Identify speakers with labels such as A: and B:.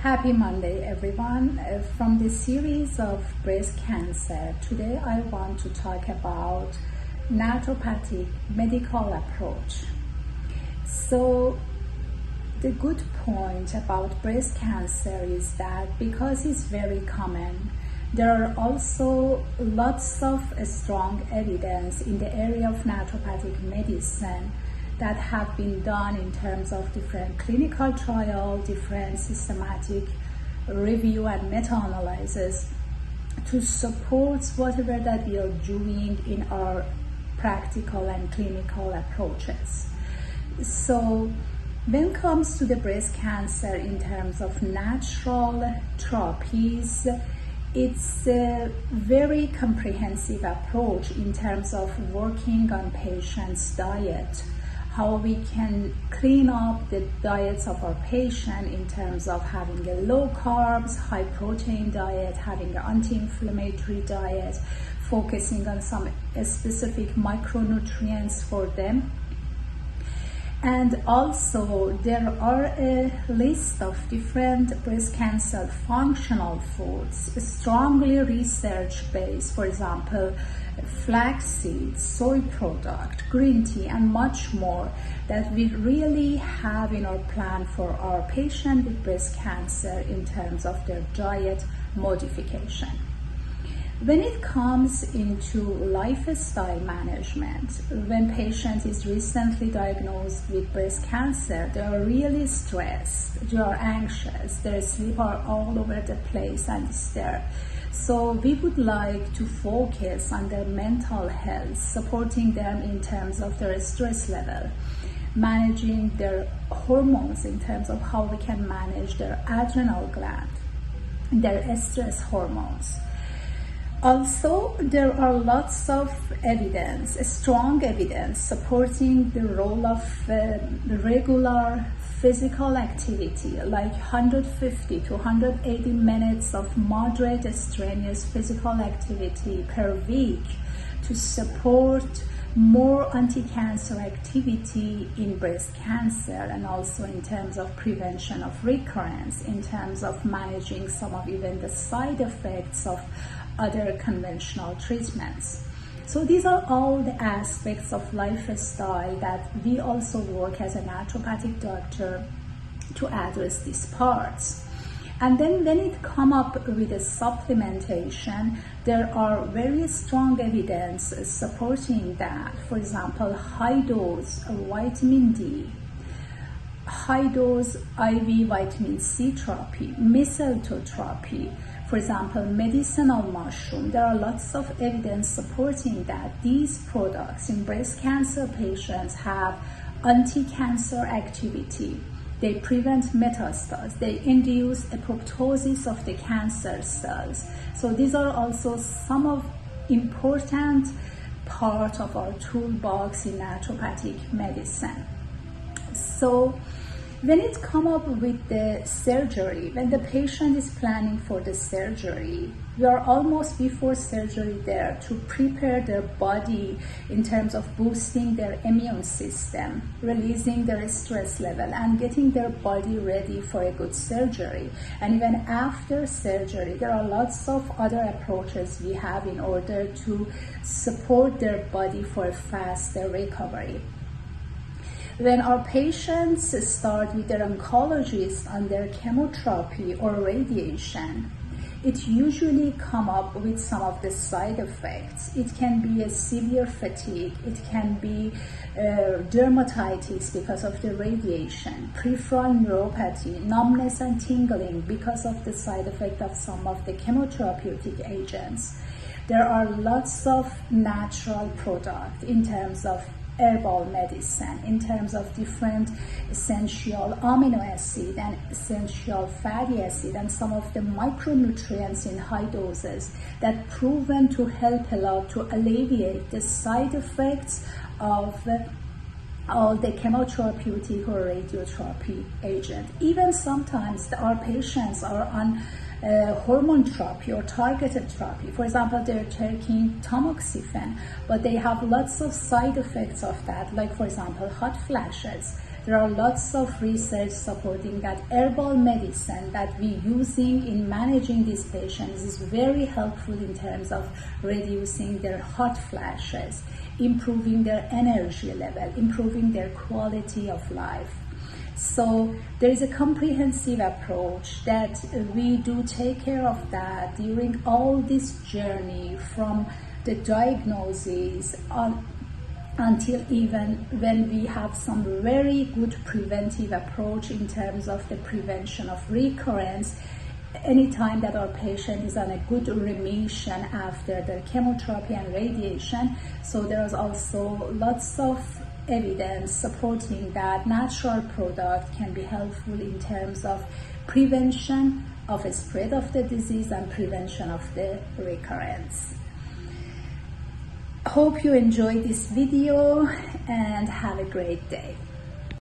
A: Happy Monday, everyone. From this series of breast cancer, today I want to talk about naturopathic medical approach. So the good point about breast cancer is that because it's very common, there are also lots of strong evidence in the area of naturopathic medicine that have been done in terms of different clinical trial, different systematic review and meta-analysis to support whatever that we are doing in our practical and clinical approaches. So when it comes to the breast cancer in terms of natural therapies, it's a very comprehensive approach in terms of working on patients' diet, how we can clean up the diets of our patient in terms of having a low carbs, high protein diet, having an anti-inflammatory diet, focusing on some specific micronutrients for them. And also there are a list of different breast cancer functional foods, strongly research-based, for example, flaxseed, soy product, green tea, and much more that we really have in our plan for our patient with breast cancer in terms of their diet modification. When it comes into lifestyle management, when patient is recently diagnosed with breast cancer, they are really stressed, they are anxious, their sleep are all over the place and disturbed. So we would like to focus on their mental health, supporting them in terms of their stress level, managing their hormones in terms of how we can manage their adrenal gland, their stress hormones. Also, there are lots of evidence, strong evidence, supporting the role of regular physical activity, like 150 to 180 minutes of moderate strenuous physical activity per week to support more anti-cancer activity in breast cancer, and also in terms of prevention of recurrence, in terms of managing some of even the side effects of other conventional treatments. So these are all the aspects of lifestyle that we also work as a naturopathic doctor to address these parts. And then when it comes up with a supplementation, there are very strong evidence supporting that. For example, high dose vitamin D, high dose IV vitamin C therapy, mistletoe therapy, for example, medicinal mushroom. There are lots of evidence supporting that these products in breast cancer patients have anti-cancer activity. They prevent metastasis. They induce apoptosis of the cancer cells. So these are also some of important part of our toolbox in naturopathic medicine. So when it comes up with the surgery, when the patient is planning for the surgery, we are almost before surgery there to prepare their body in terms of boosting their immune system, releasing their stress level, and getting their body ready for a good surgery. And even after surgery, there are lots of other approaches we have in order to support their body for a faster recovery. When our patients start with their oncologist on their chemotherapy or radiation, it usually comes up with some of the side effects. It can be a severe fatigue, it can be dermatitis because of the radiation, peripheral neuropathy, numbness and tingling because of the side effect of some of the chemotherapeutic agents. There are lots of natural products in terms of herbal medicine, in terms of different essential amino acid and essential fatty acid and some of the micronutrients in high doses that proven to help a lot to alleviate the side effects of all the chemotherapeutic or radiotherapy agent. Even sometimes our patients are on hormone therapy or targeted therapy. For example, they're taking tamoxifen, but they have lots of side effects of that, like for example hot flashes, there are lots of research supporting that herbal medicine that we're using in managing these patients is very helpful in terms of reducing their hot flashes, improving their energy level, improving their quality of life. So there is a comprehensive approach that we do take care of that during all this journey, from the diagnosis until even when we have some very good preventive approach in terms of the prevention of recurrence anytime that our patient is on a good remission after their chemotherapy and radiation. So there's also lots of evidence supporting that natural product can be helpful in terms of prevention of a spread of the disease and prevention of the recurrence. Hope you enjoyed this video and have a great day.